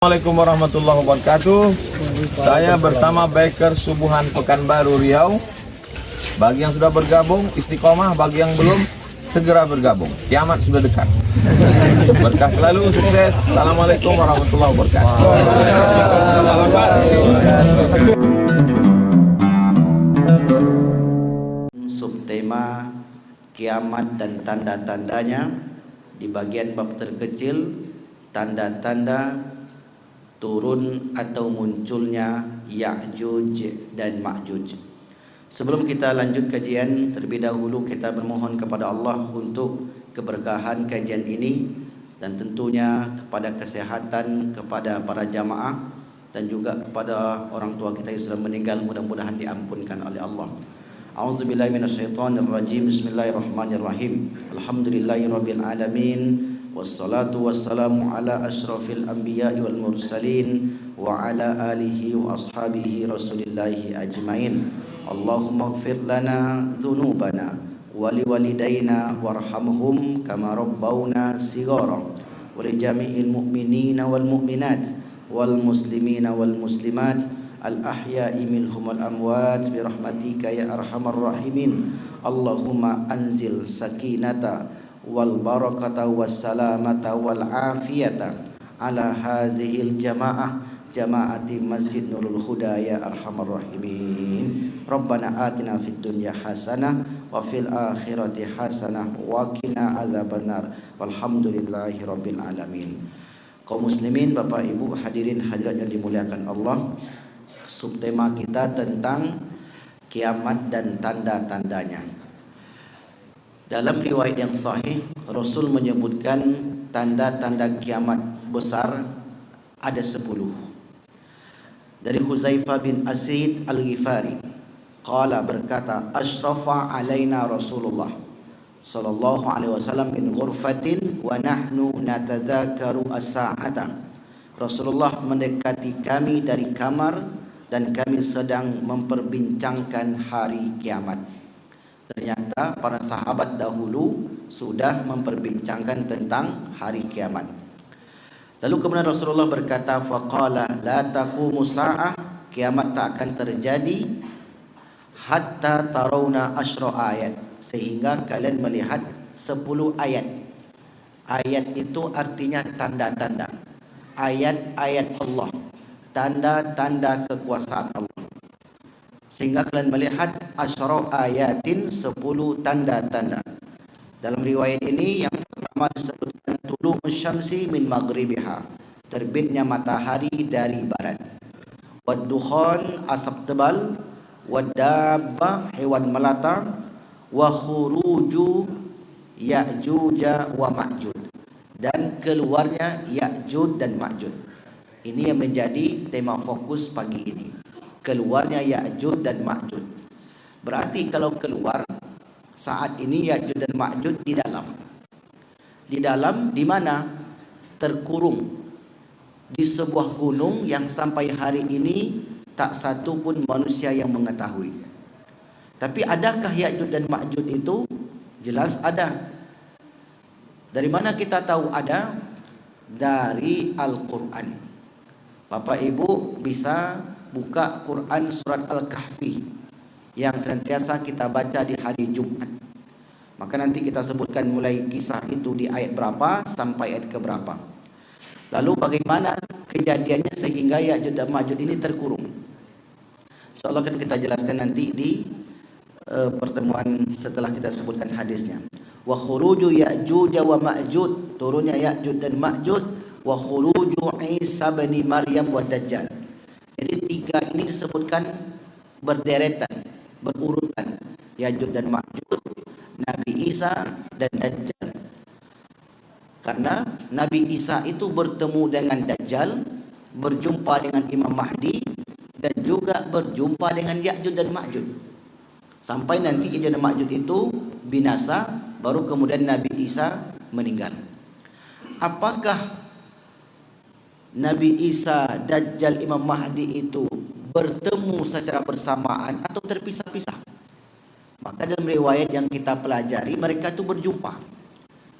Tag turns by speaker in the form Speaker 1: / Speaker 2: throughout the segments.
Speaker 1: Assalamualaikum warahmatullahi wabarakatuh. Saya bersama Biker Subuhan Pekanbaru Riau. Bagi yang sudah bergabung istiqomah, bagi yang belum segera bergabung. Kiamat sudah dekat. Berkah selalu, sukses. Assalamualaikum warahmatullahi wabarakatuh.
Speaker 2: Subtema kiamat dan tanda-tandanya di bagian bab terkecil, tanda-tanda turun atau munculnya Ya'juj dan Ma'juj. Sebelum kita lanjut kajian, terlebih dahulu kita bermohon kepada Allah untuk keberkahan kajian ini dan tentunya kepada kesehatan kepada para jamaah dan juga kepada orang tua kita yang sudah meninggal, mudah-mudahan diampunkan oleh Allah. A'udzubillahi minasyaitonirrajim. Bismillahirrahmanirrahim. Alhamdulillahirabbil alamin. Wassalatu wassalamu ala asyrafil anbiya'i wal mursalin wa ala alihi wa ashabihi rasulillahi ajmain. Allahumma ighfir lana dhunubana wa liwalidayna warhamhum kama rabbawna sighara wa li jami'il mu'minina wal mu'minat wal muslimina wal muslimat al ahya'i minhum wal amwat bi rahmatika ya arhamar rahimin. Allahumma anzil sakinata wal barakata was salamata wal afiyata ala hazihil jamaah jamaati Masjid Nurul Huda ya arhamar rahimin. Rabbana atina fid dunya hasanah wa fil akhirati hasanah wa qina adzabannar. Walhamdulillahi rabbil alamin. Kaum muslimin, Bapak Ibu, hadirin hadirat yang dimuliakan Allah, subtema kita tentang kiamat dan tanda-tandanya. Dalam riwayat yang sahih, Rasul menyebutkan tanda-tanda kiamat besar ada 10. Dari Huzaifah bin Asid Al-Ghifari, qala, berkata, asyrafa alaina Rasulullah sallallahu alaihi wasallam min ghurfatin wa nahnu natadzakaru as-sa'ata. Rasulullah mendekati kami dari kamar dan kami sedang memperbincangkan hari kiamat. Ternyata para sahabat dahulu sudah memperbincangkan tentang hari kiamat. Lalu kemudian Rasulullah berkata, faqala la taqumu sa'ah, kiamat tak akan terjadi hatta tarawna asyra ayat, sehingga kalian melihat 10 ayat. Ayat itu artinya tanda-tanda, ayat-ayat Allah, tanda-tanda kekuasaan Allah. Sehingga kalian melihat asyra ayatin, 10 tanda-tanda. Dalam riwayat ini yang pertama disebutkan tulu'u syamsi min maghribiha, terbitnya matahari dari barat. Wad-dukhan, asap tebal. Wad-dabba, hewan melata. Wa khuruju Ya'juj wa Ma'juj, dan keluarnya Ya'juj dan Ma'juj. Ini yang menjadi tema fokus pagi ini, keluarnya Ya'juj dan Ma'juj. Berarti kalau keluar saat ini Ya'juj dan Ma'juj di dalam. Di dalam di mana? Terkurung di sebuah gunung yang sampai hari ini tak satu pun manusia yang mengetahui. Tapi adakah Ya'juj dan Ma'juj itu? Jelas ada. Dari mana kita tahu ada? Dari Al-Quran. Bapak Ibu bisa buka Quran surat Al-Kahfi yang senantiasa kita baca di hari Jumat. Maka nanti kita sebutkan mulai kisah itu di ayat berapa sampai ayat keberapa. Lalu bagaimana kejadiannya sehingga Ya'juj dan Ma'juj ini terkurung. InsyaAllah akan kita jelaskan nanti di pertemuan setelah kita sebutkan hadisnya. Wa khuruju Ya'juj wa Ma'juj, turunnya Ya'juj dan Ma'juj. Wa khuruju Isa bin Maryam wa Dajjal. Jadi 3 ini disebutkan berderetan, berurutan. Ya'juj dan Ma'juj, Nabi Isa dan Dajjal. Karena Nabi Isa itu bertemu dengan Dajjal, berjumpa dengan Imam Mahdi, dan juga berjumpa dengan Ya'juj dan Ma'juj. Sampai nanti Ya'juj dan Ma'juj itu binasa, baru kemudian Nabi Isa meninggal. Apakah Nabi Isa, Dajjal, Imam Mahdi itu bertemu secara bersamaan atau terpisah-pisah? Maka dalam riwayat yang kita pelajari mereka itu berjumpa.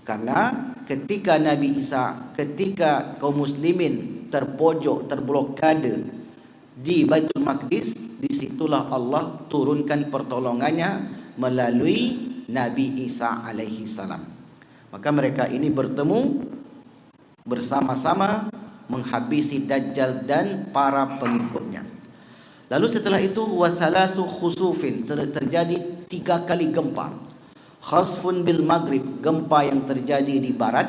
Speaker 2: Karena ketika Nabi Isa, ketika kaum muslimin terpojok, terblokade di Baitul Maqdis, disitulah Allah turunkan pertolongannya melalui Nabi Isa alaihi salam. Maka mereka ini bertemu bersama-sama menghabisi Dajjal dan para pengikutnya. Lalu setelah itu wasalasu khusufin, terjadi 3 kali gempa. Khasfun bil maghrib, gempa yang terjadi di barat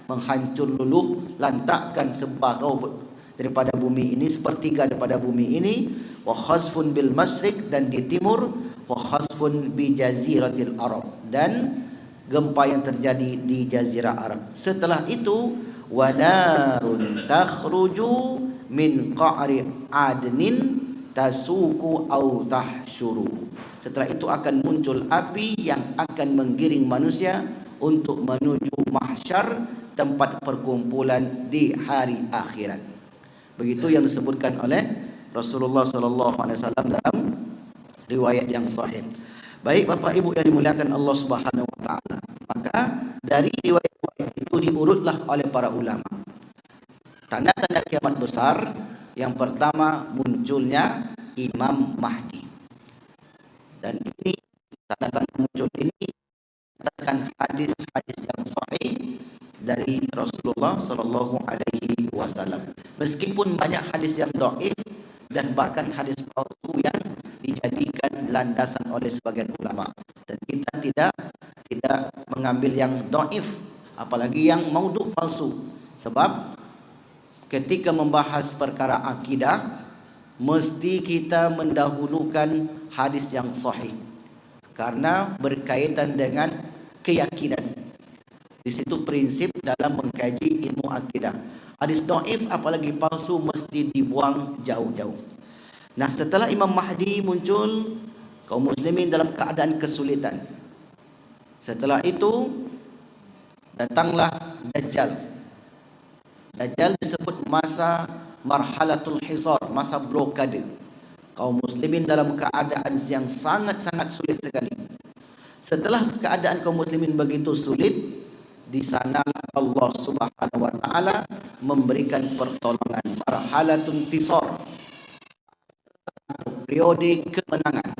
Speaker 2: menghancur luluh lantakkan separuh daripada bumi ini, sepertiga daripada bumi ini. Wa khasfun bil masyriq, dan di timur. Wa khasfun bi jaziratil Arab, dan gempa yang terjadi di jazirah Arab. Setelah itu wa narun takhruju min qa'ri adnin tasuku au tahsyuru. Setelah itu akan muncul api yang akan menggiring manusia untuk menuju mahsyar, tempat perkumpulan di hari akhirat. Begitu yang disebutkan oleh Rasulullah sallallahu alaihi wasallam dalam riwayat yang sahih. Baik Bapak Ibu yang dimuliakan Allah Subhanahu wa taala, maka dari riwayat itu diurutlah oleh para ulama tanda-tanda kiamat besar. Yang pertama, munculnya Imam Mahdi. Dan ini tanda-tanda muncul ini berdasarkan hadis-hadis yang sahih dari Rasulullah sallallahu alaihi wasallam. Meskipun banyak hadis yang dhaif dan bahkan hadis palsu yang dijadikan landasan oleh sebagian ulama, dan kita tidak mengambil yang dhaif, apalagi yang maudhu, palsu. Sebab ketika membahas perkara akidah, mesti kita mendahulukan hadis yang sahih karena berkaitan dengan keyakinan. Di situ prinsip dalam mengkaji ilmu akidah. Hadis dhaif apalagi palsu mesti dibuang jauh-jauh. Nah, setelah Imam Mahdi muncul, kaum muslimin dalam keadaan kesulitan. Setelah itu datanglah Dajjal. Dajjal disebut masa marhalatul hisar, masa blokade. Kaum muslimin dalam keadaan yang sangat-sangat sulit sekali. Setelah keadaan kaum muslimin begitu sulit, di sana Allah Subhanahu wa taala memberikan pertolongan, marhalatun tisar, periode kemenangan,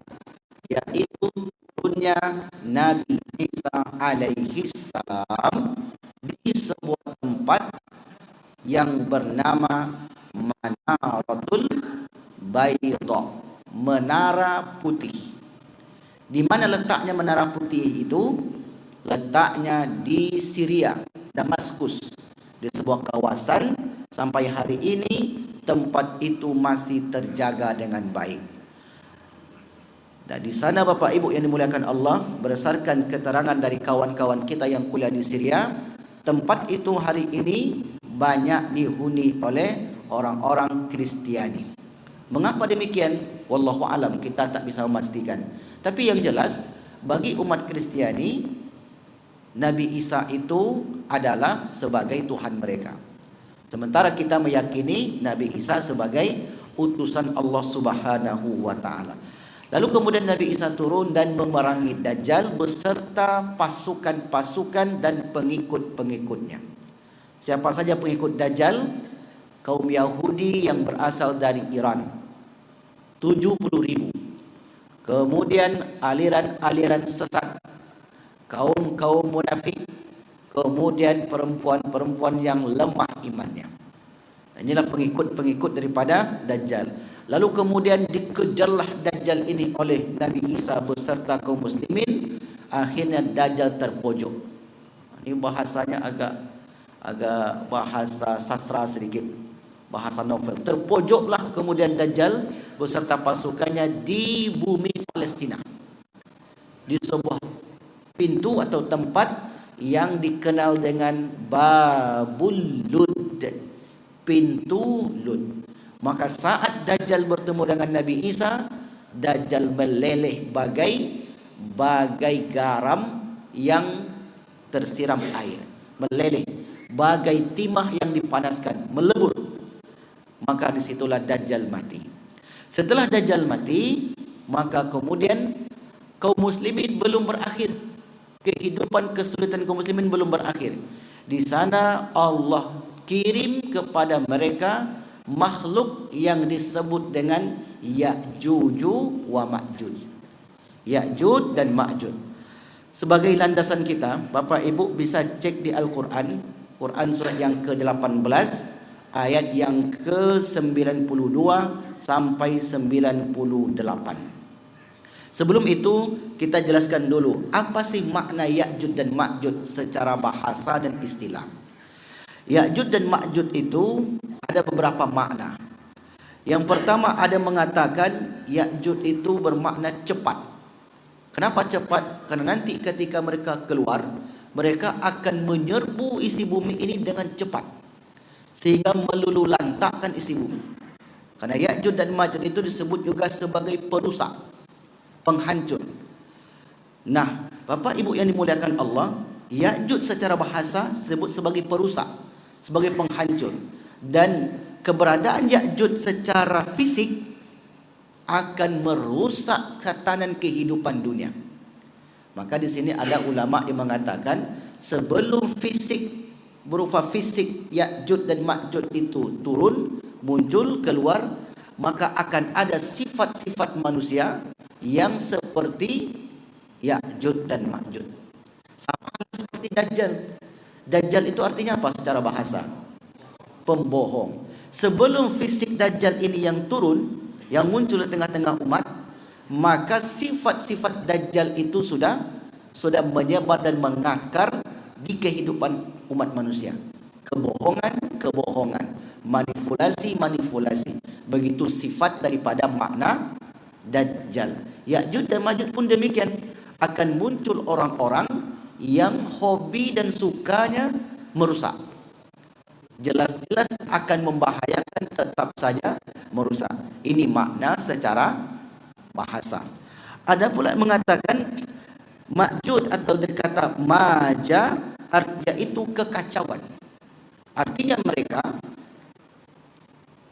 Speaker 2: yaitu turunnya Nabi Isa alaihi salam di sebuah tempat yang bernama Manaratul Bayda, menara putih. Di mana letaknya menara putih itu? Letaknya di Syria, Damaskus, di sebuah kawasan. Sampai hari ini tempat itu masih terjaga dengan baik. Dan di sana Bapak Ibu yang dimuliakan Allah, berdasarkan keterangan dari kawan-kawan kita yang kuliah di Syria, tempat itu hari ini banyak dihuni oleh orang-orang Kristiani. Mengapa demikian? Wallahu alam, kita tak bisa memastikan. Tapi yang jelas, bagi umat Kristiani, Nabi Isa itu adalah sebagai Tuhan mereka. Sementara kita meyakini Nabi Isa sebagai utusan Allah Subhanahu wa taala. Lalu kemudian Nabi Isa turun dan memerangi Dajjal beserta pasukan-pasukan dan pengikut-pengikutnya. Siapa saja pengikut Dajjal? Kaum Yahudi yang berasal dari Iran, 70.000. Kemudian aliran-aliran sesat, kaum munafik, kemudian perempuan-perempuan yang lemah imannya. Inilah pengikut-pengikut daripada Dajjal. Lalu kemudian dikejarlah Dajjal ini oleh Nabi Isa beserta kaum muslimin. Akhirnya Dajjal terpojok. Ini bahasanya agak bahasa sastra sedikit, bahasa novel. Terpojoklah kemudian Dajjal beserta pasukannya di bumi Palestina, di sebuah pintu atau tempat yang dikenal dengan Babul Lud, pintu Lud. Maka saat Dajjal bertemu dengan Nabi Isa, Dajjal meleleh bagai garam yang tersiram air, meleleh bagai timah yang dipanaskan, melebur. Maka disitulah Dajjal mati. Setelah Dajjal mati, maka kemudian kaum muslimin belum berakhir. Kehidupan kesulitan kaum muslimin belum berakhir. Di sana Allah kirim kepada mereka makhluk yang disebut dengan Ya'juj wa Ma'juj. Ya'juj dan Ma'juj. Sebagai landasan kita, Bapak Ibu bisa cek di Al-Quran, Quran surat yang ke-18, ayat yang ke-92 sampai 98. Sebelum itu, kita jelaskan dulu apa sih makna Ya'juj dan Ma'juj secara bahasa dan istilah. Ya'juj dan Ma'juj itu ada beberapa makna. Yang pertama, ada mengatakan Ya'juj itu bermakna cepat. Kenapa cepat? Karena nanti ketika mereka keluar, mereka akan menyerbu isi bumi ini dengan cepat, sehingga melululantakkan isi bumi. Karena Ya'juj dan Ma'juj itu disebut juga sebagai perusak, penghancur. Nah, Bapak Ibu yang dimuliakan Allah, Ya'juj secara bahasa disebut sebagai perusak, sebagai penghancur. Dan keberadaan Ya'juj secara fisik akan merusak tatanan kehidupan dunia. Maka di sini ada ulama yang mengatakan sebelum fisik berupa fisik Ya'juj dan Ma'juj itu turun, muncul, keluar, maka akan ada sifat-sifat manusia yang seperti Ya'juj dan Ma'juj. Sama seperti Dajjal. Dajjal itu artinya apa secara bahasa? Pembohong. Sebelum fisik Dajjal ini yang turun, yang muncul di tengah-tengah umat, maka sifat-sifat Dajjal itu sudah menyebar dan mengakar di kehidupan umat manusia. Kebohongan, manipulasi. Begitu sifat daripada makna Dajjal. Ya'juj dan Ma'juj pun demikian. Akan muncul orang-orang yang hobi dan sukanya merusak. Jelas-jelas akan membahayakan, tetap saja merusak. Ini makna secara bahasa. Ada pula mengatakan Ma'juj atau kata maja artinya itu kekacauan. Artinya mereka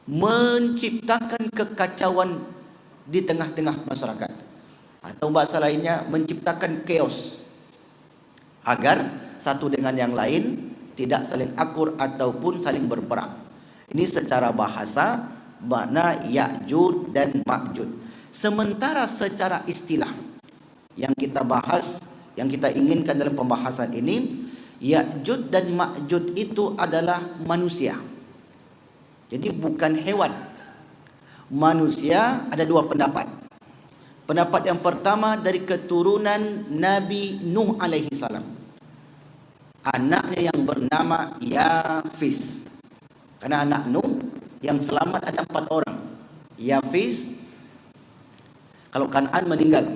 Speaker 2: menciptakan kekacauan di tengah-tengah masyarakat, atau bahasa lainnya menciptakan chaos agar satu dengan yang lain tidak saling akur ataupun saling berperang. Ini secara bahasa makna Ya'juj dan Ma'juj. Sementara secara istilah yang kita bahas, yang kita inginkan dalam pembahasan ini, Ya'juj dan Ma'juj itu adalah manusia. Jadi bukan hewan. Manusia ada dua pendapat. Pendapat yang pertama dari keturunan Nabi Nuh alaihi salam. Anaknya yang bernama Yafis. Karena anak Nuh yang selamat ada 4 orang. Yafis, kalau Kan'an meninggal.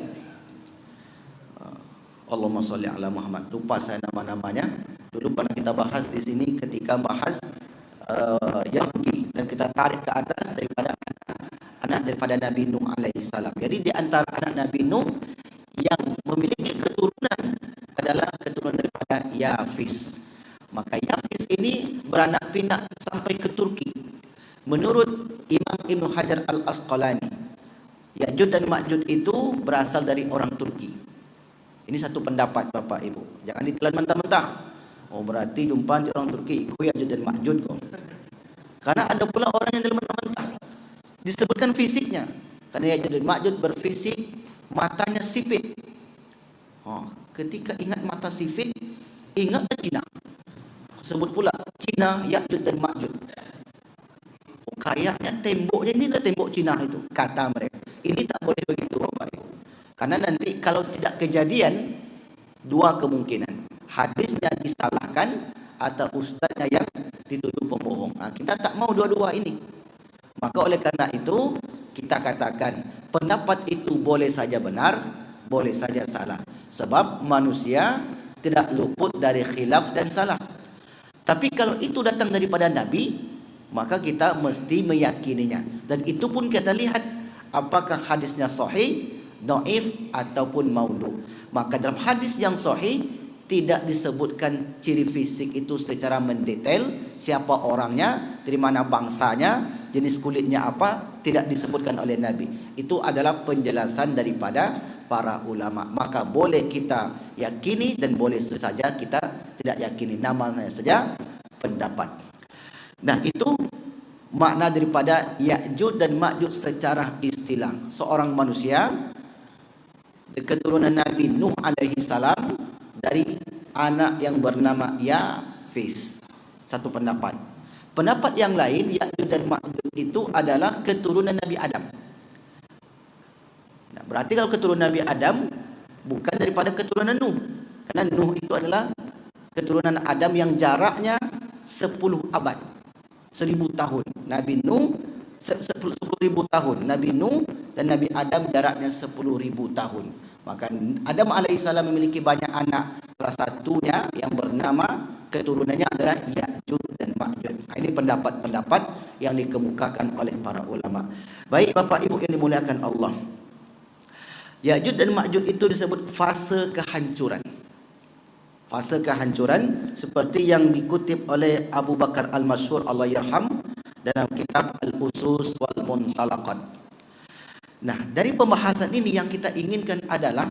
Speaker 2: Allahumma sholli ala Muhammad. Lupa saya nama-namanya. Dulu pernah kita bahas di sini ketika bahas Yahudi, dan kita tarik ke atas daripada anak daripada Nabi Nuh alaihi salam. Jadi di antara anak Nabi Nuh yang memiliki keturunan adalah keturunan daripada Yafis. Maka Yafis ini beranak pinak sampai ke Turki. Menurut Imam Ibn Hajar Al-Asqalani, Ya'juj dan Ma'juj itu berasal dari orang Turki. Ini satu pendapat Bapak Ibu. Jangan ditelan mentah-mentah. Oh berarti jumpa orang Turki ikut Ya'juj dan Ma'juj kok. Karena ada pula orang yang telan mentah-mentah. Disebutkan fisiknya. Karena Ya'juj dan Ma'juj berfisik matanya sipit. Ketika ingat mata sipit, ingatlah Cina. Sebut pula Cina, Ya'juj dan Ma'juj. Kayaknya temboknya ini adalah tembok Cina itu, kata mereka. Ini tak boleh begitu Bapak Ibu. Karena nanti kalau tidak kejadian, dua kemungkinan. Hadisnya disalahkan atau ustaznya yang dituduh pembohong. Kita tak mau dua-dua ini. Maka oleh karena itu kita katakan pendapat itu boleh saja benar, boleh saja salah. Sebab manusia tidak luput dari khilaf dan salah. Tapi kalau itu datang daripada Nabi, maka kita mesti meyakininya. Dan itu pun kita lihat apakah hadisnya sahih, dhaif ataupun maudhu. Maka dalam hadis yang sahih tidak disebutkan ciri fisik itu secara mendetail, siapa orangnya, dari mana bangsanya, jenis kulitnya apa, tidak disebutkan oleh Nabi. Itu adalah penjelasan daripada para ulama. Maka boleh kita yakini dan boleh saja kita tidak yakini, nama saja pendapat. Nah, itu makna daripada Ya'juj dan Ma'juj secara istilah. Seorang manusia keturunan Nabi Nuh alaihi salam dari anak yang bernama Yafis. Satu pendapat. Pendapat yang lain, Ya'juj dan Ma'juj itu adalah keturunan Nabi Adam. Nah, berarti kalau keturunan Nabi Adam bukan daripada keturunan Nuh. Karena Nuh itu adalah keturunan Adam yang jaraknya 10 abad, 1000 tahun. Nabi Nuh 10.000 tahun. Nabi Nuh dan Nabi Adam jaraknya 10.000 tahun. Maka Adam alaihissalam memiliki banyak anak. Salah satunya yang bernama keturunannya adalah Ya'juj dan Ma'juj. Ini pendapat-pendapat yang dikemukakan oleh para ulama. Baik Bapak Ibu yang dimuliakan Allah, Ya'juj dan Ma'juj itu disebut fase kehancuran. Fase kehancuran seperti yang dikutip oleh Abu Bakar Al-Masyhur Allah yarham dalam kitab Al-Usus wal Muntalaqat. Nah, dari pembahasan ini yang kita inginkan adalah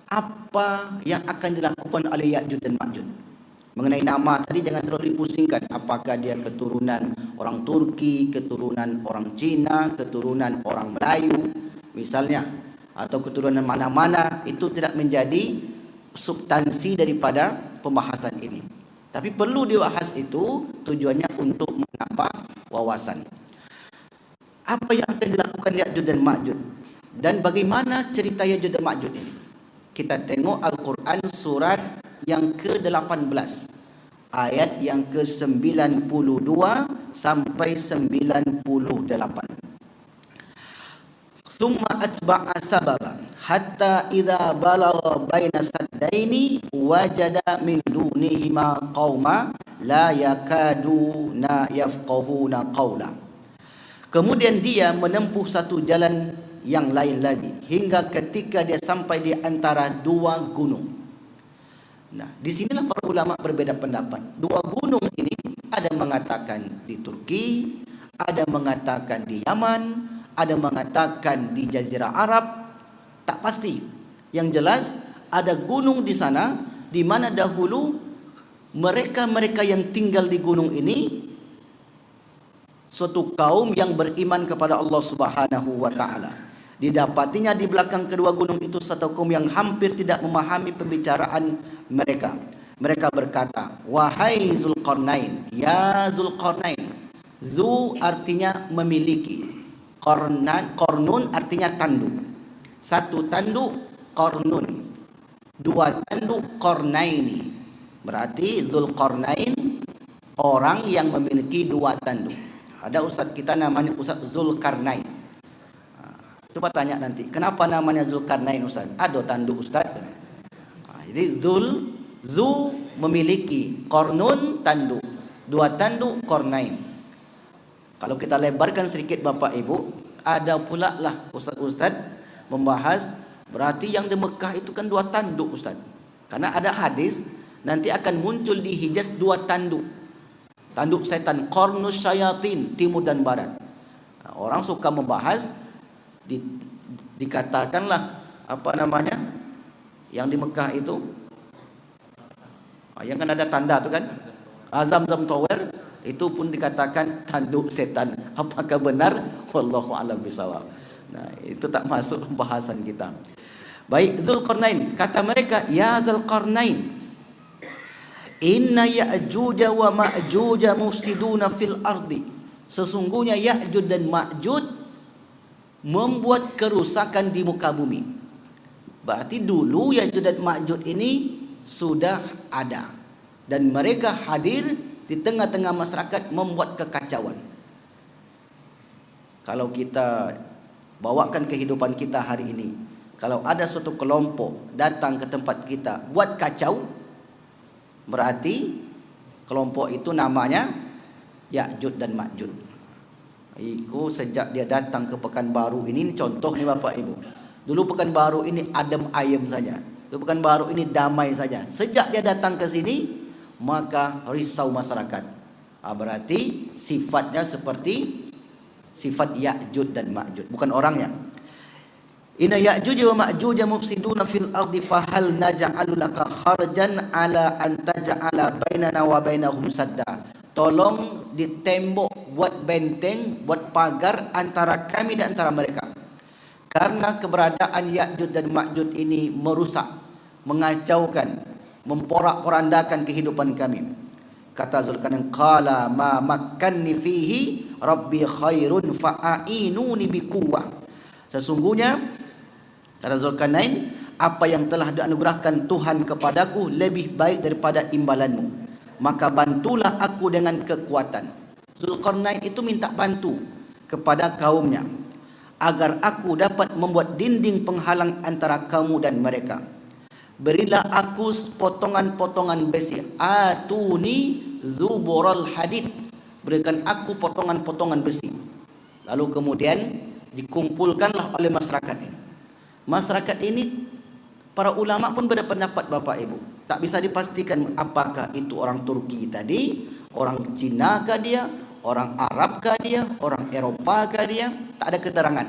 Speaker 2: apa yang akan dilakukan oleh Ya'juj dan Ma'juj. Mengenai nama tadi jangan terlalu dipusingkan, apakah dia keturunan orang Turki, keturunan orang Cina, keturunan orang Melayu misalnya, atau keturunan mana-mana, itu tidak menjadi substansi daripada pembahasan ini. Tapi perlu dibahas itu tujuannya untuk menambah wawasan. Apa yang akan dilakukan Ya'juj dan Ma'juj dan bagaimana cerita Ya'juj dan Ma'juj ini? Kita tengok Al-Quran surat yang ke-18 ayat yang ke-92 sampai 98. Summa atba'a sababa hatta idza balagha baina saddaini wajada min dunihima qauma la yakaduna yafqahuna qawla. Kemudian dia menempuh satu jalan yang lain lagi hingga ketika dia sampai di antara dua gunung. Nah, di sinilah para ulama berbeda pendapat. Dua gunung ini ada mengatakan di Turki, ada mengatakan di Yaman, ada mengatakan di Jazirah Arab, tak pasti. Yang jelas ada gunung di sana di mana dahulu mereka-mereka yang tinggal di gunung ini suatu kaum yang beriman kepada Allah Subhanahu wa taala. Didapatinya di belakang kedua gunung itu satu kaum yang hampir tidak memahami pembicaraan mereka. Mereka berkata, "Wahai Zulkarnain, ya Zulkarnain." Zu artinya memiliki. Qarnun artinya tanduk. Satu tanduk qarnun. Dua tanduk qarnaini. Berarti Zulkarnain orang yang memiliki dua tanduk. Ada ustaz kita namanya Ustaz Zulkarnain. Coba tanya nanti, kenapa namanya Zulkarnain ustaz? Ada tanduk ustaz. Jadi Zu memiliki, Qarnun tanduk, dua tanduk Qarnain. Kalau kita lebarkan sedikit Bapak Ibu, ada pula lah ustaz-ustaz membahas berarti yang di Mekah itu kan dua tanduk ustaz. Karena ada hadis nanti akan muncul di Hijaz dua tanduk. Tanduk setan, Qarnus Syayatin, timur dan barat. Nah, orang suka membahas dikatakanlah apa namanya yang di Mekah itu yang kan ada tanda tu kan, Zamzam Tower itu pun dikatakan tanduk setan. Apakah benar? Wallahu a'lam bishawab. Nah, itu tak masuk pembahasan kita. Baik, Zulkarnain, kata mereka, ya Zulkarnain, inna Ya'juj wa Ma'juj mufsiduna fil ardi. Sesungguhnya Ya'juj dan Ma'juj membuat kerusakan di muka bumi. Berarti dulu Ya'juj dan Ma'juj ini sudah ada dan mereka hadir di tengah-tengah masyarakat membuat kekacauan. Kalau kita bawakan kehidupan kita hari ini, kalau ada suatu kelompok datang ke tempat kita buat kacau, berarti kelompok itu namanya Ya'juj dan Ma'juj. Itu sejak dia datang ke Pekanbaru ini contoh nih Bapak Ibu. Dulu Pekanbaru ini adem ayem saja. Dulu Pekanbaru ini damai saja. Sejak dia datang ke sini, maka risau masyarakat. Berarti sifatnya seperti sifat Ya'juj dan Ma'juj, bukan orangnya. Inna Ya'juj wa Ma'juj mufsiduna fil ardi fahal naj'alu laka kharjan ala an taj'ala bainana wa bainahum sadda. Tolong ditembok, buat benteng, buat pagar antara kami dan antara mereka. Karena keberadaan Ya'juj dan Ma'juj ini merusak, mengacaukan, memporak-porandakan kehidupan kami. Kata Zulkarnain, qala ma makkanni fihi rabbi khairun fa'inuni biquwwah. Sesungguhnya, kata Zulkarnain, apa yang telah dianugerahkan Tuhan kepadaku lebih baik daripada imbalanmu, maka bantulah aku dengan kekuatan. Zulkarnain itu minta bantu kepada kaumnya agar aku dapat membuat dinding penghalang antara kamu dan mereka. Berilah aku potongan-potongan besi. Atuni zubural hadid. Berikan aku potongan-potongan besi. Lalu kemudian dikumpulkanlah oleh masyarakat ini. Masyarakat ini, para ulama pun berpendapat Bapak Ibu. Tak bisa dipastikan apakah itu orang Turki tadi, orang Cina kah dia, orang Arab kah dia, orang Eropa kah dia. Tak ada keterangan.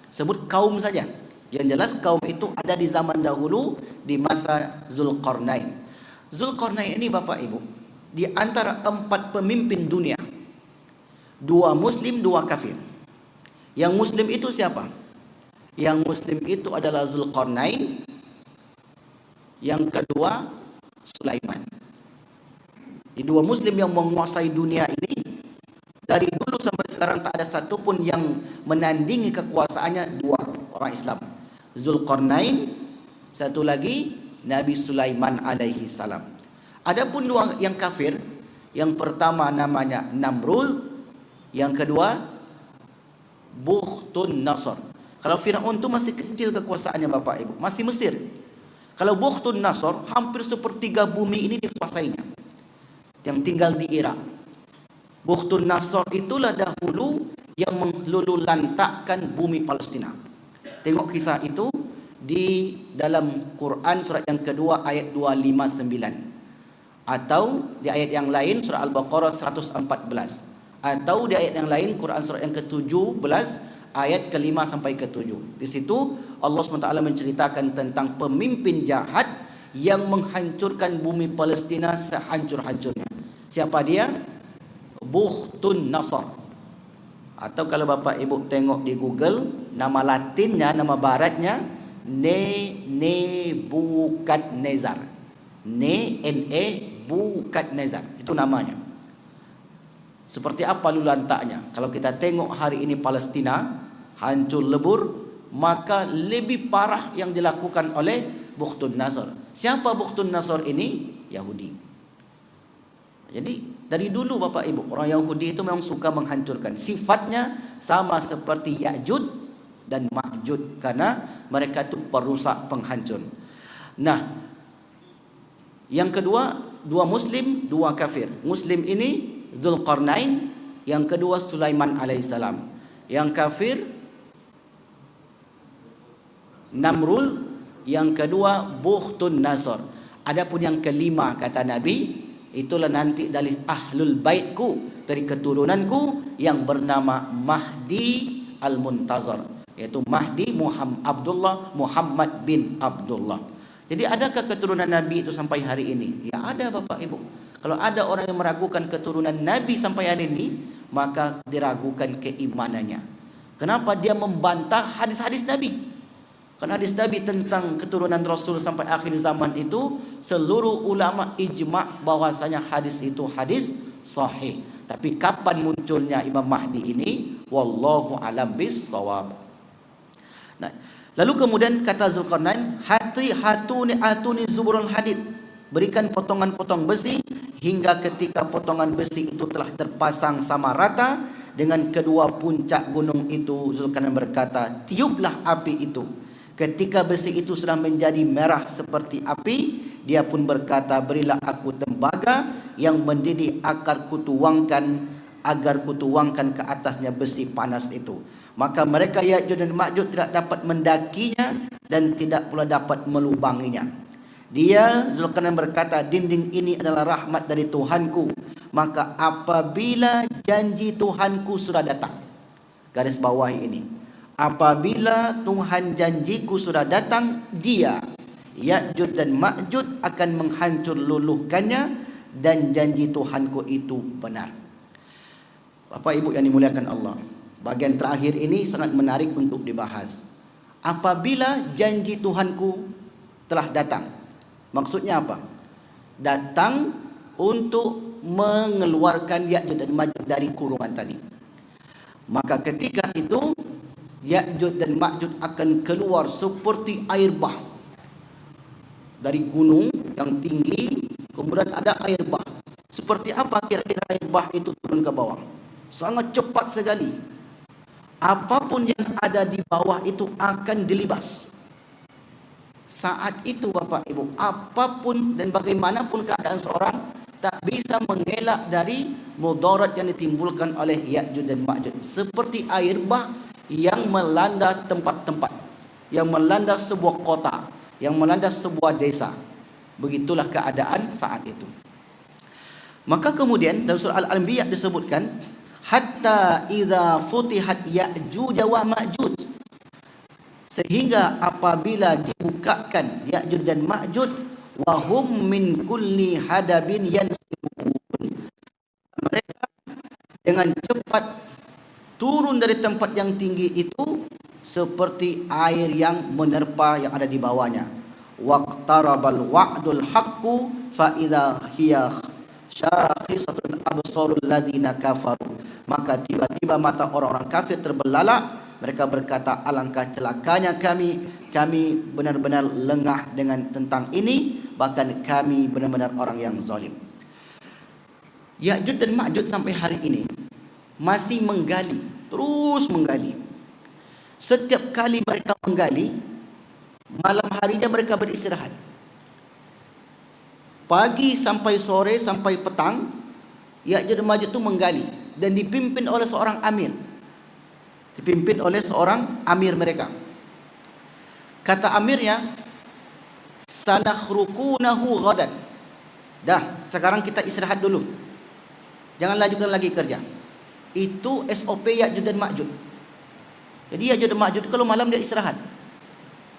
Speaker 2: Sebut kaum saja. Yang jelas kaum itu ada di zaman dahulu, di masa Zulkarnain. Zulkarnain ini Bapak Ibu, di antara 4 pemimpin dunia, 2 muslim, 2 kafir. Yang muslim itu siapa? Yang muslim itu adalah Zulkarnain. Yang kedua Sulaiman. Di 2 muslim yang menguasai dunia ini. Dari dulu sampai sekarang tak ada satupun yang menandingi kekuasaannya 2 orang Islam. Zulkarnain, satu lagi Nabi Sulaiman alaihi salam. Adapun 2 yang kafir, yang pertama namanya Namrud, yang kedua Bukhtun Nasr. Kalau Firaun itu masih kecil kekuasaannya Bapak Ibu, masih Mesir. Kalau Bukhtun Nasr, hampir sepertiga bumi ini dikuasainya, yang tinggal di Irak. Bukhtun Nasr itulah dahulu yang melululantakkan bumi Palestina. Tengok kisah itu di dalam Quran surat yang kedua ayat 259, atau di ayat yang lain surah Al-Baqarah 114, atau di ayat yang lain Quran surat yang ke-17 ayat ke-5 sampai ke-7. Di situ Allah SWT menceritakan tentang pemimpin jahat yang menghancurkan bumi Palestina sehancur-hancurnya. Siapa dia? Bukhtun Nasr. Atau kalau Bapak Ibu tengok di Google, nama Latinnya, nama baratnya Nebukadnezar. Nebukadnezar. Itu namanya. Seperti apa lulantaknya? Kalau kita tengok hari ini Palestina hancur lebur, maka lebih parah yang dilakukan oleh Bukhtun Nasr. Siapa Bukhtun Nasr ini? Yahudi. Jadi dari dulu Bapak Ibu, orang Yahudi itu memang suka menghancurkan. Sifatnya sama seperti Ya'juj dan Ma'juj, karena mereka itu perusak, penghancur. Nah, yang kedua, 2 muslim, 2 kafir. Muslim ini Zulkarnain, yang kedua Sulaiman alaihissalam. Yang kafir Namrud, yang kedua Bukhtun Nasr. Adapun yang kelima, kata Nabi, itulah nanti dari ahlul baitku, dari keturunanku, yang bernama Mahdi Al-Muntazar, yaitu Mahdi Muhammad bin Abdullah. Jadi adakah keturunan Nabi itu sampai hari ini? Ya ada Bapak Ibu. Kalau ada orang yang meragukan keturunan Nabi sampai hari ini, maka diragukan keimanannya. Kenapa? Dia membantah hadis-hadis Nabi. Kan hadis Nabi tentang keturunan Rasul sampai akhir zaman itu, seluruh ulama ijma' bahwasanya hadis itu hadis sahih. Tapi kapan munculnya Imam Mahdi ini? Wallahu alam bis-shawab. Nah, lalu kemudian kata Zulkarnain, atuni zuburul hadid. Berikan potongan-potong besi, hingga ketika potongan besi itu telah terpasang sama rata dengan kedua puncak gunung itu, Zulkarnain berkata, tiuplah api itu. Ketika besi itu sudah menjadi merah seperti api, dia pun berkata, berilah aku tembaga yang mendidih agar kutuangkan ke atasnya besi panas itu. Maka mereka Ya'juj dan Ma'juj tidak dapat mendakinya dan tidak pula dapat melubanginya. Dia Zulkarnain berkata, dinding ini adalah rahmat dari Tuhanku. Maka apabila janji Tuhanku sudah datang, garis bawah ini, apabila Tuhan janjiku sudah datang, dia Ya'juj dan Ma'juj akan menghancur luluhkannya, dan janji Tuhanku itu benar. Bapak Ibu yang dimuliakan Allah, bagian terakhir ini sangat menarik untuk dibahas. Apabila janji Tuhanku telah datang, maksudnya apa? Datang untuk mengeluarkan Ya'juj dan Ma'juj dari kurungan tadi. Maka ketika itu Ya'juj dan Ma'juj akan keluar seperti air bah dari gunung yang tinggi, kemudian ada air bah. Seperti apa kira-kira air bah itu turun ke bawah? Sangat cepat sekali. Apapun yang ada di bawah itu akan dilibas. Saat itu Bapak Ibu, apapun dan bagaimanapun keadaan seorang, tak bisa mengelak dari mudarat yang ditimbulkan oleh Ya'juj dan Ma'juj. Seperti air bah yang melanda tempat-tempat, yang melanda sebuah kota, yang melanda sebuah desa. Begitulah keadaan saat itu. Maka kemudian dalam surah Al-Anbiya disebutkan, hatta idza futihat Ya'juj wa Ma'juj, sehingga apabila dibukakan Ya'juj dan Ma'juj, wa hum min kulli hadabin yansilun, mereka dengan cepat turun dari tempat yang tinggi itu seperti air yang menerpa yang ada di bawahnya. Waqtarabal wa'dul haqqu fa idza hiya syakhisatun absarul ladina kafaru, maka tiba-tiba mata orang-orang kafir terbelalak. Mereka berkata, alangkah celakanya kami benar-benar lengah dengan tentang ini, bahkan kami benar-benar orang yang zalim. Ya'juj dan Ma'juj sampai hari ini masih menggali, terus menggali. Setiap kali mereka menggali, malam harinya mereka beristirahat. Pagi sampai sore sampai petang, Ya'juj dan Ma'juj itu menggali dan dipimpin oleh seorang amir. Dipimpin oleh seorang amir mereka. Kata amirnya, sanakhrukunahu ghadan. Dah, sekarang kita istirahat dulu. Jangan lanjutkan lagi kerja. Itu SOP Ya'juj dan Ma'juj. Jadi Ya'juj dan Ma'juj kalau malam dia istirahat.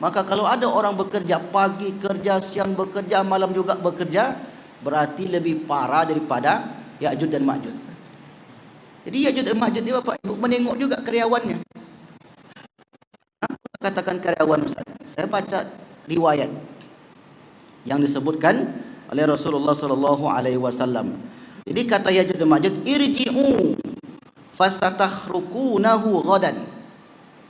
Speaker 2: Maka kalau ada orang bekerja pagi kerja, siang bekerja, malam juga bekerja, berarti lebih parah daripada Ya'juj dan Ma'juj. Jadi Ya'juj dan Ma'juj ni Bapak Ibu menengok juga karyawannya. Katakan karyawan Ustaz, saya baca riwayat yang disebutkan oleh Rasulullah sallallahu alaihi wasallam. Jadi kata Ya'juj dan Ma'juj, irji'u fasatakhrukunahu ghadan.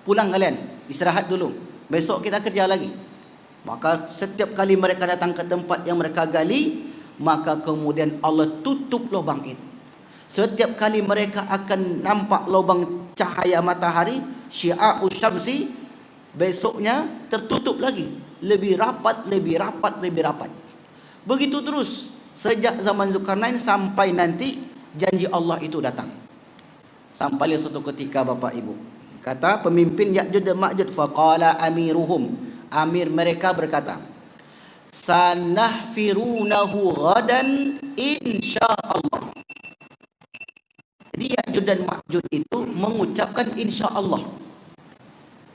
Speaker 2: Pulang kalian, istirahat dulu. Besok kita kerja lagi. Maka setiap kali mereka datang ke tempat yang mereka gali, maka kemudian Allah tutup lubang itu. Setiap kali mereka akan nampak lubang cahaya matahari, syia'u syamsi, besoknya tertutup lagi. Lebih rapat, lebih rapat, lebih rapat. Begitu terus sejak zaman Zulkarnain sampai nanti janji Allah itu datang. Sampai suatu ketika Bapak Ibu, kata pemimpin Ya'juj dan Ma'juj, faqala amiruhum, amir mereka berkata, sanahfirunahu ghadan insyaallah. Jadi Ya'juj dan Ma'juj itu mengucapkan insya-Allah.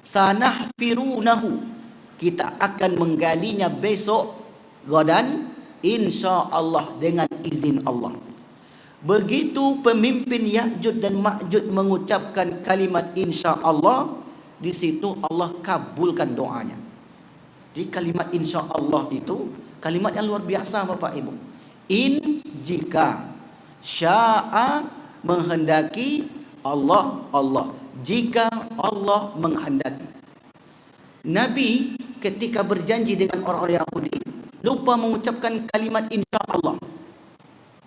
Speaker 2: Sanahfirunahu, kita akan menggalinya besok, ghadan insya-Allah, dengan izin Allah. Begitu pemimpin Ya'juj dan Ma'juj mengucapkan kalimat insya-Allah, di situ Allah kabulkan doanya. Jadi kalimat insya-Allah itu kalimat yang luar biasa Bapak Ibu. Jika syaa, menghendaki Allah, jika Allah menghendaki. Nabi ketika berjanji dengan orang-orang Yahudi lupa mengucapkan kalimat insya-Allah.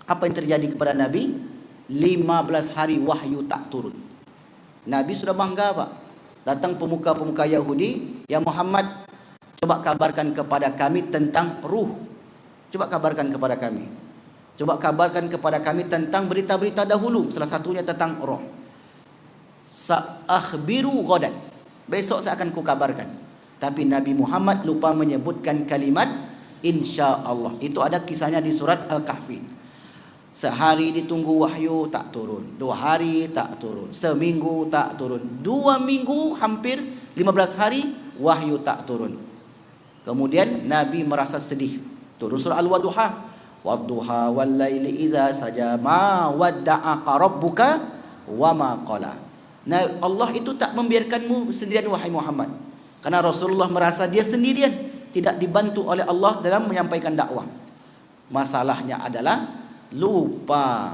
Speaker 2: Apa yang terjadi kepada Nabi? 15 hari wahyu tak turun. Nabi sudah bangga Pak. Datang pemuka-pemuka Yahudi, ya Muhammad, coba kabarkan kepada kami tentang ruh. Coba kabarkan kepada kami. Coba kabarkan kepada kami tentang berita-berita dahulu. Salah satunya tentang roh. Sa'akhbiru ghadan. Besok saya akan kukabarkan. Tapi Nabi Muhammad lupa menyebutkan kalimat insya-Allah. Itu ada kisahnya di surat Al-Kahfi. Sehari ditunggu wahyu tak turun, 2 hari tak turun, seminggu tak turun, 2 minggu hampir 15 hari wahyu tak turun. Kemudian Nabi merasa sedih. Turun surah Al-Wadduha. Wadduha wal laili idza saja ma wadda'aka rabbuka wa ma qala. Nah, Allah itu tak membiarkanmu sendirian wahai Muhammad. Karena Rasulullah merasa dia sendirian, tidak dibantu oleh Allah dalam menyampaikan dakwah. Masalahnya adalah lupa.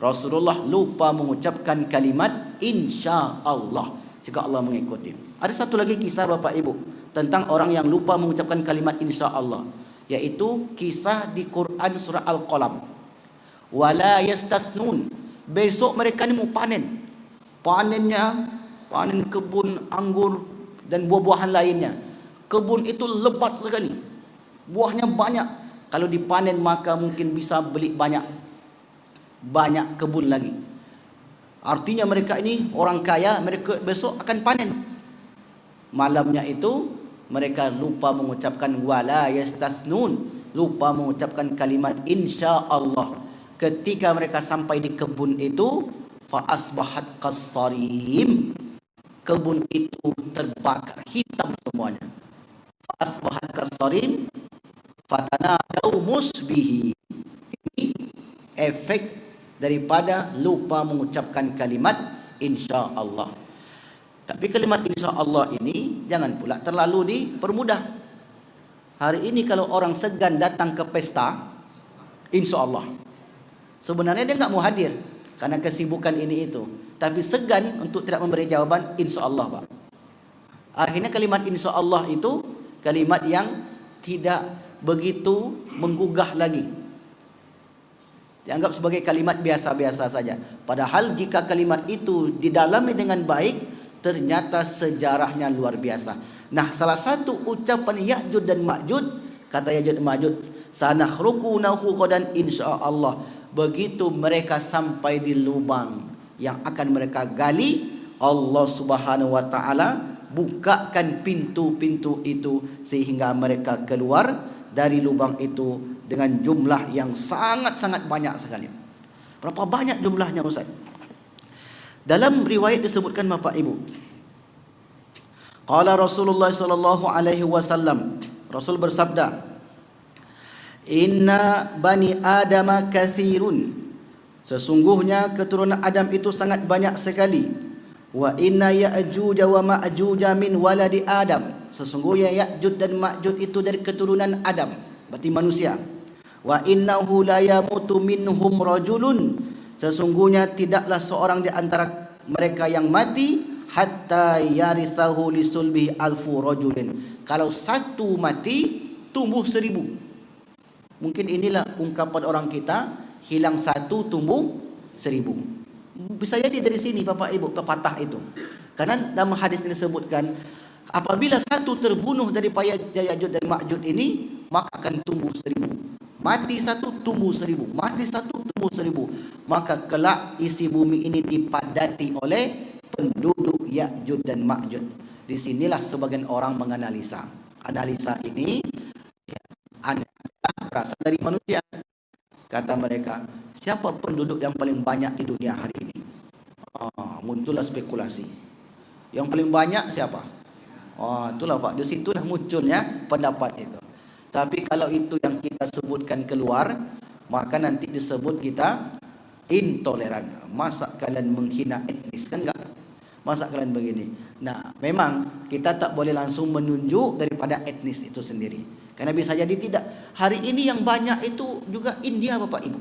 Speaker 2: Rasulullah lupa mengucapkan kalimat insya Allah jika Allah mengikuti. Ada satu lagi kisah Bapak Ibu tentang orang yang lupa mengucapkan kalimat insya Allah, yaitu kisah di Quran surah Al-Qalam. Wala yastasnun. Besok mereka ni mau panen. Panen kebun anggur dan buah-buahan lainnya. Kebun itu lebat sekali, buahnya banyak. Kalau dipanen maka mungkin bisa beli banyak kebun lagi. Artinya mereka ini orang kaya, mereka besok akan panen. Malamnya itu mereka lupa mengucapkan wala yastasnun, lupa mengucapkan kalimat insya Allah. Ketika mereka sampai di kebun itu, fa asbahat qassarim, kebun itu terbakar hitam semuanya. Fa asbahat qassarim fatanadau musbihi. Ini efek daripada lupa mengucapkan kalimat insya Allah. Tapi kalimat insya Allah ini jangan pula terlalu dipermudah. Hari ini kalau orang segan datang ke pesta insya Allah, sebenarnya dia enggak mau hadir karena kesibukan ini itu, tapi segan untuk tidak memberi jawaban insya Allah, Pak. Akhirnya kalimat insya Allah itu kalimat yang tidak begitu menggugah lagi, dianggap sebagai kalimat biasa-biasa saja. Padahal jika kalimat itu didalami dengan baik, ternyata sejarahnya luar biasa. Nah, salah satu ucapan Ya'jud dan Ma'jud, kata Ya'jud dan Ma'jud, sanakhruqunahu qadan insyaallah. Begitu mereka sampai di lubang yang akan mereka gali, Allah Subhanahu wa taala bukakan pintu-pintu itu sehingga mereka keluar dari lubang itu dengan jumlah yang sangat-sangat banyak sekali. Berapa banyak jumlahnya, Ustaz? Dalam riwayat disebutkan Bapak Ibu, qala Rasulullah sallallahu alaihi wasallam, Rasul bersabda, inna bani adama katsirun, sesungguhnya keturunan Adam itu sangat banyak sekali. Wa inna ya'juj wa ma'juj min waladi Adam, sesungguhnya Ya'juj dan Ma'juj itu dari keturunan Adam, berarti manusia. Wa innahu la yamutu minhum rajulun, sesungguhnya tidaklah seorang di antara mereka yang mati hatta yarithahu lisulbihi alfu rajulin, kalau satu mati tumbuh 1000. Mungkin inilah ungkapan orang kita, hilang satu tumbuh 1000. Bisa jadi dari sini Bapak Ibu pepatah itu. Karena dalam hadis ini disebutkan, apabila satu terbunuh daripada Ya'juj dan Ma'juj ini, maka akan tumbuh 1000. Mati satu tumbuh 1000, mati satu tumbuh 1000. Maka kelak isi bumi ini dipadati oleh penduduk Ya'juj dan Ma'juj. Di sinilah sebagian orang menganalisa. Analisa ini berasal dari manusia. Kata mereka, siapa penduduk yang paling banyak di dunia hari ini? Muncullah spekulasi. Yang paling banyak siapa? Itulah Pak, di situlah munculnya pendapat itu. Tapi kalau itu yang kita sebutkan keluar, maka nanti disebut kita intoleran. Masa kalian menghina etnis, kan enggak? Masa kalian begini? Nah, memang kita tak boleh langsung menunjuk daripada etnis itu sendiri. Karena bisa jadi tidak. Hari ini yang banyak itu juga India, Bapak Ibu.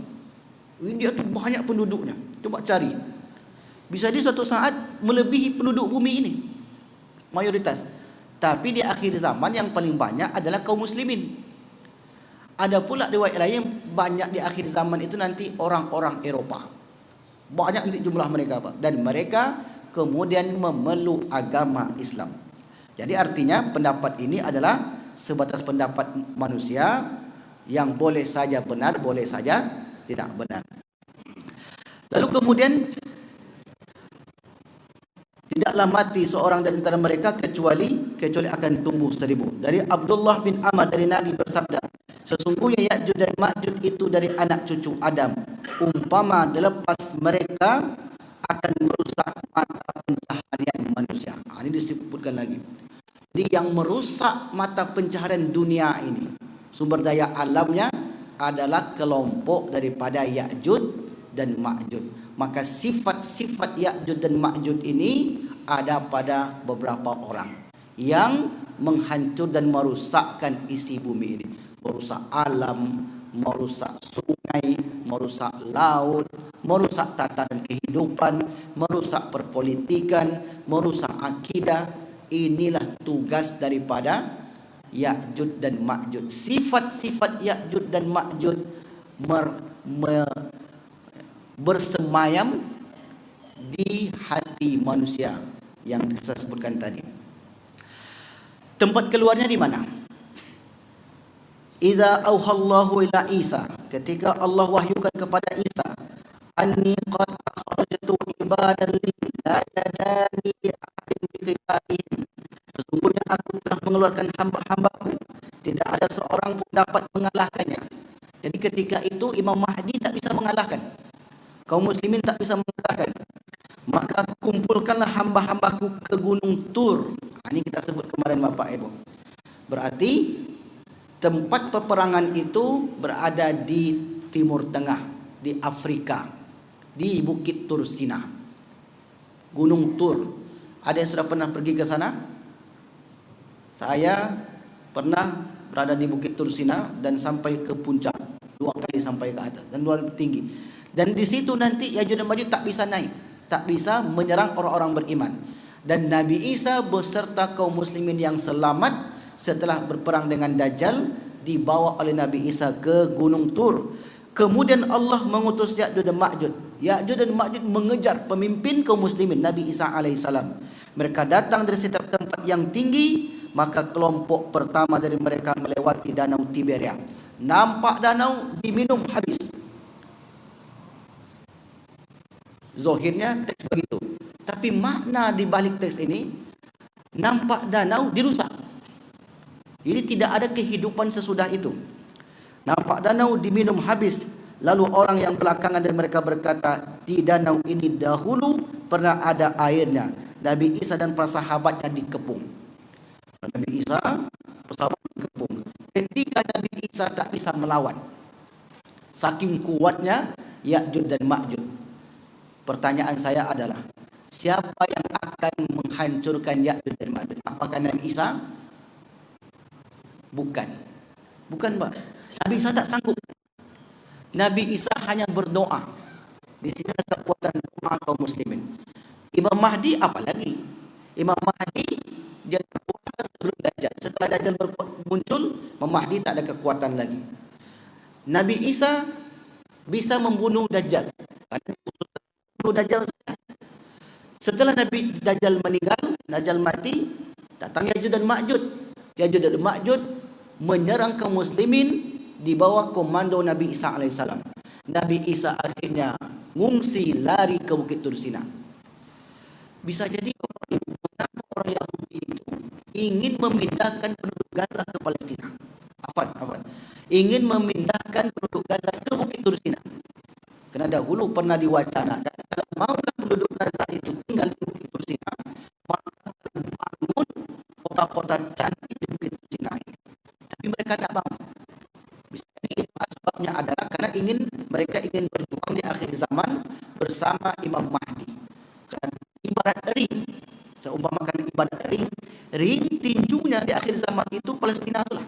Speaker 2: India itu banyak penduduknya. Coba cari. Bisa di suatu saat melebihi penduduk bumi ini, mayoritas. Tapi di akhir zaman yang paling banyak adalah kaum muslimin. Ada pula riwayat lain yang banyak di akhir zaman itu nanti orang-orang Eropa. Banyak nanti jumlah mereka, Pak. Dan mereka kemudian memeluk agama Islam. Jadi artinya pendapat ini adalah sebatas pendapat manusia yang boleh saja benar, boleh saja tidak benar. Lalu kemudian, tidaklah mati seorang dari antara mereka kecuali akan tumbuh 1000. Dari Abdullah bin Amr dari Nabi bersabda, Sesungguhnya Ya'juj dan Ma'juj itu dari anak cucu Adam. Umpama dilepas mereka akan merusak mata pencaharian manusia. Ini disebutkan lagi. Jadi yang merusak mata pencaharian dunia ini, sumber daya alamnya adalah kelompok daripada Ya'juj dan Ma'juj. Maka sifat-sifat Ya'juj dan Ma'juj ini ada pada beberapa orang yang menghancur dan merusakkan isi bumi ini. Merusak alam, merusak sungai, merusak laut, merusak tatanan kehidupan, merusak perpolitikan, merusak akidah. Inilah tugas daripada Ya'juj dan Ma'juj. Sifat-sifat Ya'juj dan Ma'juj bersemayam di hati manusia yang saya sebutkan tadi. Tempat keluarnya di mana? Idza auhallahu ila Isa, ketika Allah wahyukan kepada Isa, anni qad akhrajtu ibadan li la yadani ahadin bi qitalihim, sesungguhnya aku telah mengeluarkan hamba-hambaku, tidak ada seorang pun dapat mengalahkannya. Jadi ketika itu Imam Mahdi tak bisa mengalahkan, kaum muslimin tak bisa mengalahkan. Maka kumpulkanlah hamba-hambaku ke Gunung Tur. Ini kita sebut kemarin Bapak Ibu. Berarti tempat peperangan itu berada di Timur Tengah, di Afrika, di Bukit Tursina, Gunung Tur. Ada yang sudah pernah pergi ke sana? Saya pernah berada di Bukit Tursina dan sampai ke puncak, 2 kali sampai ke atas dan luar tinggi. Dan di situ nanti Ya'juj dan Ma'juj tak bisa naik, tak bisa menyerang orang-orang beriman. Dan Nabi Isa beserta kaum muslimin yang selamat setelah berperang dengan Dajjal dibawa oleh Nabi Isa ke Gunung Tur. Kemudian Allah mengutus Ya'juj dan Ma'juj. Ya'juj dan Ma'juj mengejar pemimpin kaum muslimin Nabi Isa alaihissalam. Mereka datang dari setiap tempat yang tinggi. Maka kelompok pertama dari mereka melewati danau Tiberia. Nampak danau, diminum habis. Zahirnya teks begitu, tapi makna di balik teks ini, nampak danau dirusak. Jadi tidak ada kehidupan sesudah itu. Nampak danau diminum habis. Lalu orang yang belakangan dari mereka berkata, di danau ini dahulu pernah ada airnya. Nabi Isa dan para sahabatnya dikepung. Nabi Isa, sahabat dikepung. Ketika Nabi Isa tak bisa melawan, saking kuatnya Ya'juj dan Ma'juj. Pertanyaan saya adalah, siapa yang akan menghancurkan Ya'juj dan Ma'juj? Apakah Nabi Isa? Bukan. Bukan, Pak. Nabi Isa tak sanggup. Nabi Isa hanya berdoa. Di sini ada kekuatan doa kaum muslimin. Imam Mahdi apalagi? Imam Mahdi dia berkuasa sebelum Dajjal. Setelah Dajjal muncul, Imam Mahdi tak ada kekuatan lagi. Nabi Isa bisa membunuh Dajjal. Dajjal saja. Setelah Nabi Dajjal meninggal, Dajjal mati, datang Ya'juj dan Ma'juj. Ya'juj dan Ma'juj menyerang kaum muslimin di bawah komando Nabi Isa alaihissalam. Nabi Isa akhirnya ngungsi lari ke Bukit Tursina. Bisa jadi orang Yahudi itu ingin memindahkan penduduk Gaza ke Palestina. Apa? Ingin memindahkan penduduk Gaza ke Bukit Tursina. Karena dahulu pernah diwacanakan, kalau maulah penduduk Gaza itu tinggal di Bukit Tursina, maka bangun kota-kota cantik di Bukit Tursina ini. Tapi mereka tak mau. Bisa jadi sebabnya adalah karena mereka ingin berjuang di akhir zaman bersama Imam Mahdi. Karena ibarat ring, seumpamakan ibarat ring tinjunya di akhir zaman itu Palestina itulah.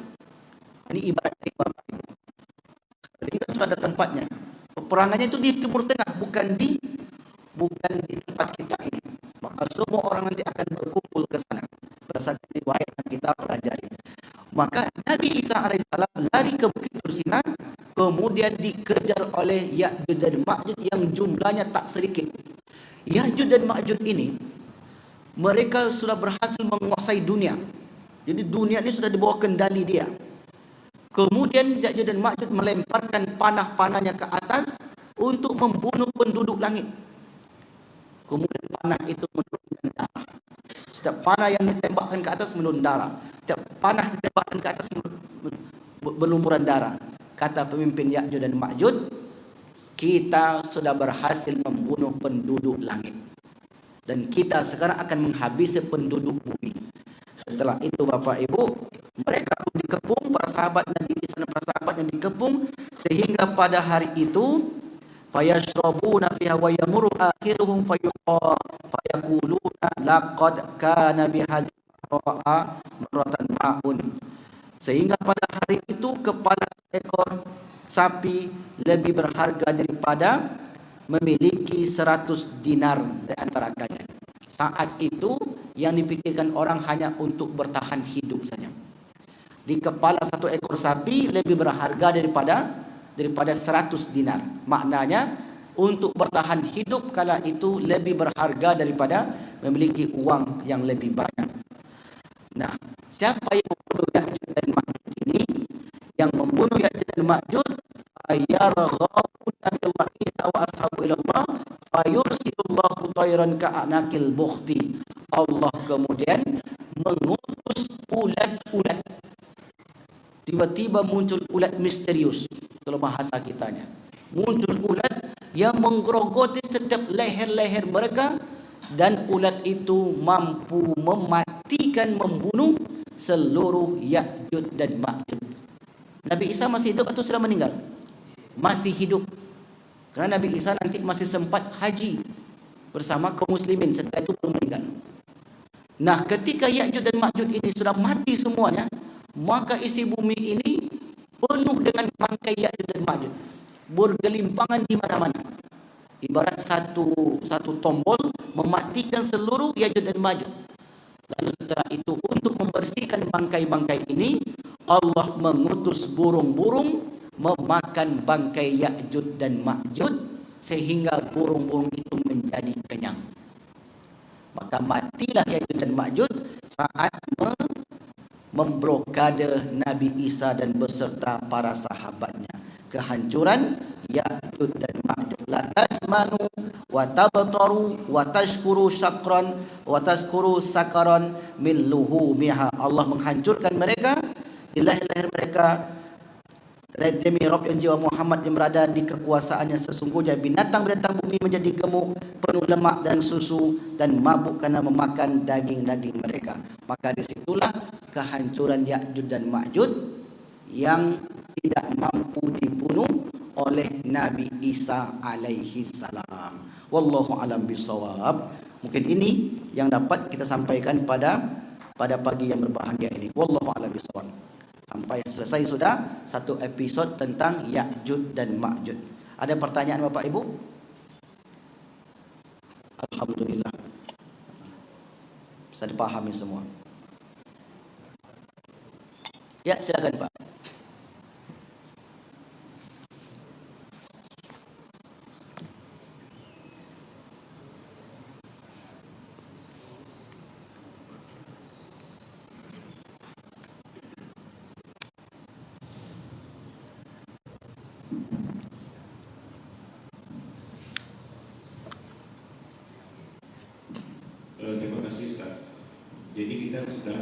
Speaker 2: Ini ibarat ring Bapak Ibu. Ring kan sudah ada tempatnya. Peperangannya itu di Timur Tengah, bukan di tempat kita ini. Maka semua orang nanti akan berkumpul ke sana berdasarkan riwayat yang kita pelajari. Maka Nabi Isa alaihissalam lari ke Bukit Tursina, kemudian dikejar oleh Ya'juj dan Ma'juj yang jumlahnya tak sedikit. Ya'juj dan Ma'juj ini mereka sudah berhasil menguasai dunia. Jadi dunia ini sudah di bawah kendali dia. Kemudian Ya'juj dan Ma'juj melemparkan panah-panahnya ke atas untuk membunuh penduduk langit. Kemudian panah itu menurunkan darah. Setiap panah yang ditembakkan ke atas menurun darah. Setiap panah ditembakkan ke atas berlumuran darah. Kata pemimpin Ya'juj dan Ma'juj, kita sudah berhasil membunuh penduduk langit, dan kita sekarang akan menghabisi penduduk bumi. Setelah itu Bapak Ibu, mereka pun dikepung, para sahabat Nabi Isa dan para sahabat yang dikepung, sehingga pada hari itu fayashrabuna fiha wa yamuru akhiruhum fayaquluna laqad kana bihadhihi marratan ma'un. Sehingga pada hari itu kepala seekor sapi lebih berharga daripada memiliki 100 dinar di antara kalian. Saat itu yang dipikirkan orang hanya untuk bertahan hidup saja. Di kepala satu ekor sapi lebih berharga daripada 100 dinar. Maknanya untuk bertahan hidup kala itu lebih berharga daripada memiliki uang yang lebih banyak. Nah, siapa yang membunuh Ya'juj dan Ma'juj ini? Yang membunuh Ya'juj dan Ma'juj ayarghabuna billah Isa wa ashabu ilallah fayursilullahu tayran ka'anakil bukhti. Allah kemudian mengutus ulat-ulat. Tiba-tiba muncul ulat misterius, kalau bahasa kitanya. Muncul ulat yang menggerogoti setiap leher-leher mereka, dan ulat itu mampu mematikan, membunuh seluruh Ya'juj dan Ma'juj. Nabi Isa masih hidup atau sudah meninggal? Masih hidup. Karena Nabi Isa nanti masih sempat haji bersama kaum muslimin, setelah itu belum meninggal. Nah, ketika Ya'juj dan Ma'juj ini sudah mati semuanya, maka isi bumi ini penuh dengan bangkai Ya'juj dan Ma'juj, bergelimpangan di mana-mana. Ibarat satu tombol mematikan seluruh Ya'juj dan Ma'juj. Lalu setelah itu untuk membersihkan bangkai-bangkai ini, Allah mengutus burung-burung memakan bangkai Ya'juj dan Ma'juj sehingga burung-burung itu menjadi kenyang. Maka matilah Ya'juj dan Ma'juj saat memblokade Nabi Isa dan beserta para sahabatnya. Kehancuran Ya'juj dan Ma'juj. La tasmanu wa tabtaru wa tashkuru syakran wa tashkuru sakaran min luhumiha. Allah menghancurkan mereka, di leher-leher mereka demi Rabb yang jiwa Muhammad yang berada di kekuasaannya sesungguhnya binatang-binatang bumi menjadi gemuk, penuh lemak dan susu, dan mabuk karena memakan daging-daging mereka. Maka disitulah kehancuran Ya'juj dan Ma'juj yang tidak mampu dibunuh oleh Nabi Isa alaihi salam. Wallahu alam bisawab. Mungkin ini yang dapat kita sampaikan pada pagi yang berbahagia ini. Wallahu alam bisawab. Sampai selesai sudah satu episod tentang Ya'juj dan Ma'juj. Ada pertanyaan Bapak Ibu? Alhamdulillah, bisa dipahami semua. Ya, silakan Pak.
Speaker 3: Terima kasih Ustaz. Jadi kita sudah